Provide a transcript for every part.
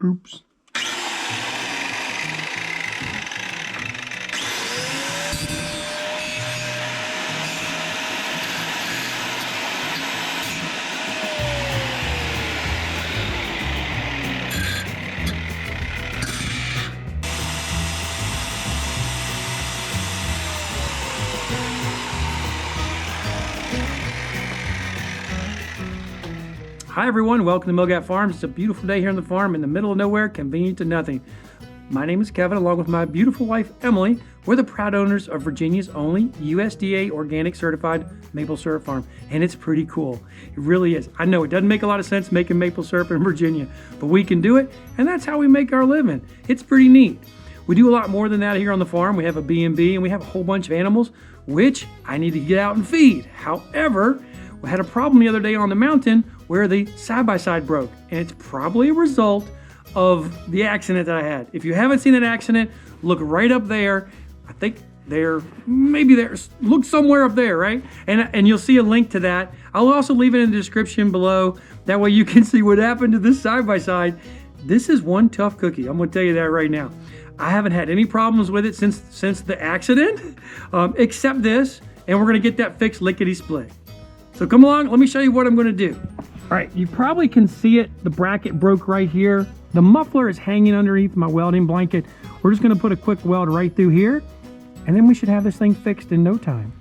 Oops. Hi everyone, welcome to Milgat Farms. It's a beautiful day here on the farm in the middle of nowhere, convenient to nothing. My name is Kevin, along with my beautiful wife Emily. We're the proud owners of Virginia's only USDA organic certified maple syrup farm, and it's pretty cool. It really is. I know it doesn't make a lot of sense making maple syrup in Virginia, but we can do it, and that's how we make our living. It's pretty neat. We do a lot more than that here on the farm. We have a B&B and we have a whole bunch of animals, which I need to get out and feed. However, we had a problem the other day on the mountain where the side-by-side broke, and it's probably a result of the accident that I had. If you haven't seen that accident, look right up there. I think look somewhere up there, right? And you'll see a link to that. I'll also leave it in the description below. That way you can see what happened to this side-by-side. This is one tough cookie. I'm gonna tell you that right now. I haven't had any problems with it since the accident, except this, and we're gonna get that fixed lickety-split. So come along, let me show you what I'm gonna do. All right, you probably can see it. The bracket broke right here. The muffler is hanging underneath my welding blanket. We're just gonna put a quick weld right through here, and then we should have this thing fixed in no time.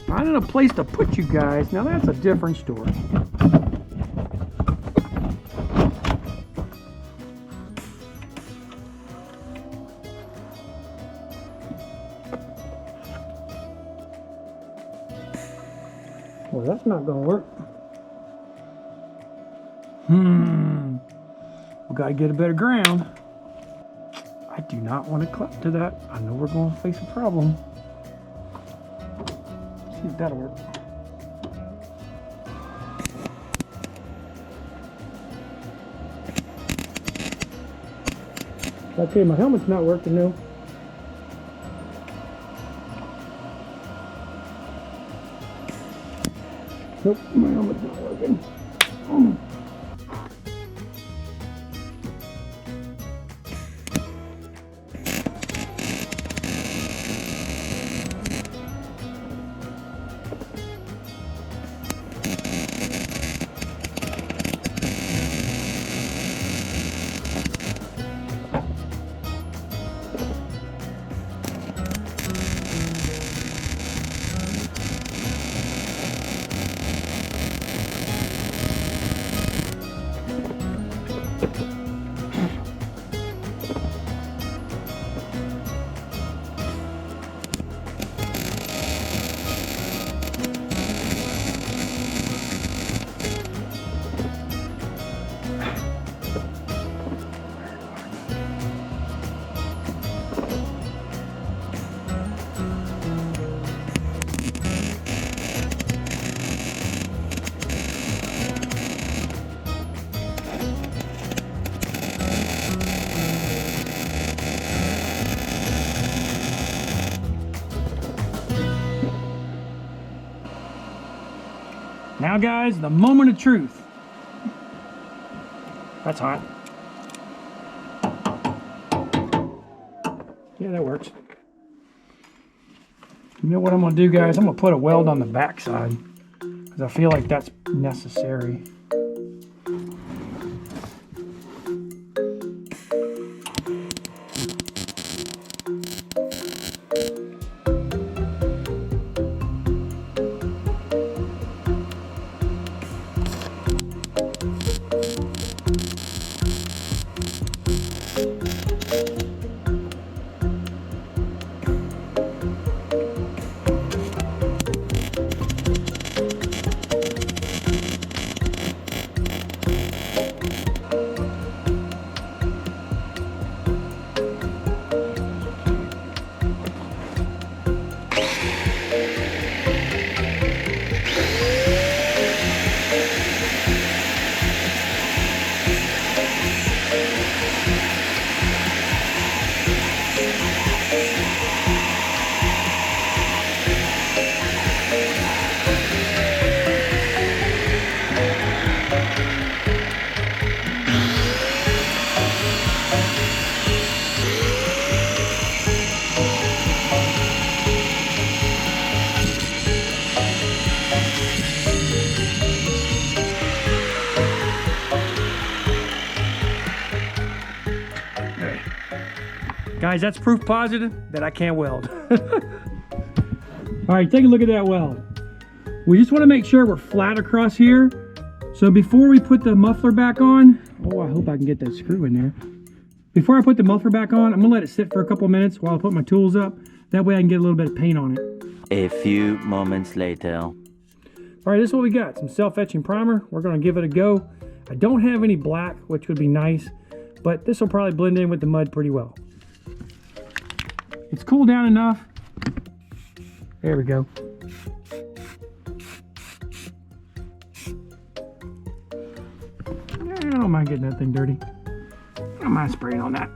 Finding a place to put you guys, now that's a different story. Well, that's not gonna work. We gotta get a better ground. I do not want to clap to that. I know we're gonna face a problem. Let's see if that'll work. Okay, my helmet's not working now. Nope, my helmet's not working. Now guys, the moment of truth. That's hot. Yeah, that works. You know what I'm gonna do, guys? I'm gonna put a weld on the back side because I feel like that's necessary. Guys, that's proof positive that I can't weld. All right, take a look at that weld. We just want to make sure we're flat across here. So before we put the muffler back on, oh, I hope I can get that screw in there. Before I put the muffler back on, I'm gonna let it sit for a couple of minutes while I put my tools up. That way I can get a little bit of paint on it. A few moments later. All right, this is what we got. Some self-etching primer. We're gonna give it a go. I don't have any black, which would be nice, but this will probably blend in with the mud pretty well. It's cooled down enough. There we go. I don't mind getting that thing dirty. I don't mind spraying on that.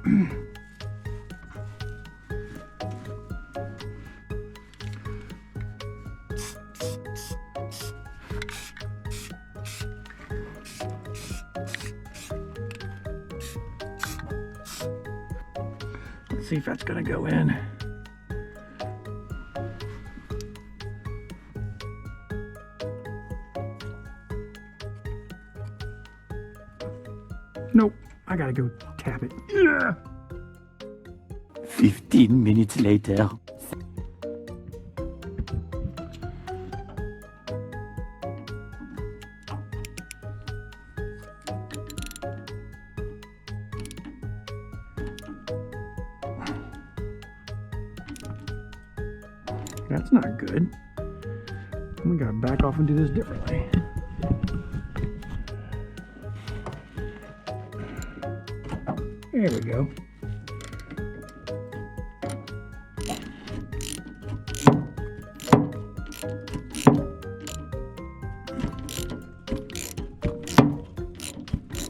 Let's see if that's gonna go in. Nope, I gotta go tap it. Yeah. 15 minutes later. That's not good. We gotta back off and do this differently. There we go.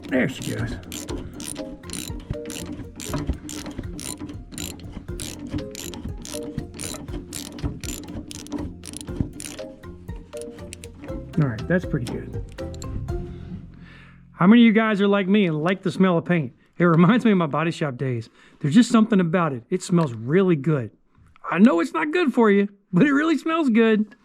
There she goes. All right, that's pretty good. How many of you guys are like me and like the smell of paint? It reminds me of my body shop days. There's just something about it. It smells really good. I know it's not good for you, but it really smells good.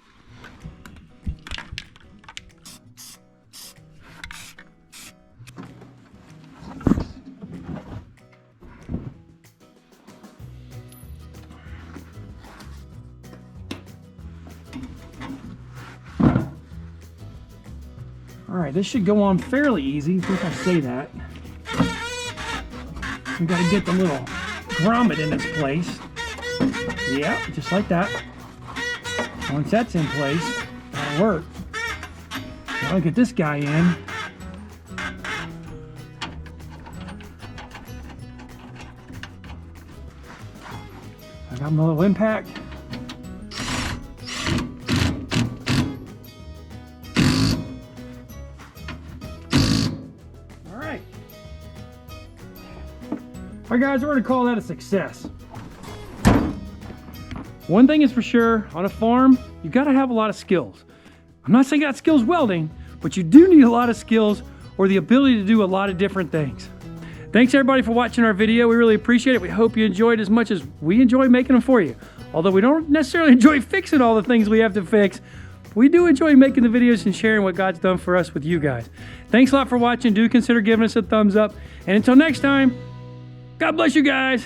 All right, this should go on fairly easy, if I say that. We gotta get the little grommet in its place. Yeah, just like that. Once that's in place, that'll work. Now I'll get this guy in. I got my little impact. All right, guys, we're gonna call that a success. One thing is for sure, on a farm, you gotta have a lot of skills. I'm not saying you got skills welding, but you do need a lot of skills or the ability to do a lot of different things. Thanks everybody for watching our video. We really appreciate it. We hope you enjoyed as much as we enjoy making them for you. Although we don't necessarily enjoy fixing all the things we have to fix, we do enjoy making the videos and sharing what God's done for us with you guys. Thanks a lot for watching. Do consider giving us a thumbs up. And until next time, God bless you guys.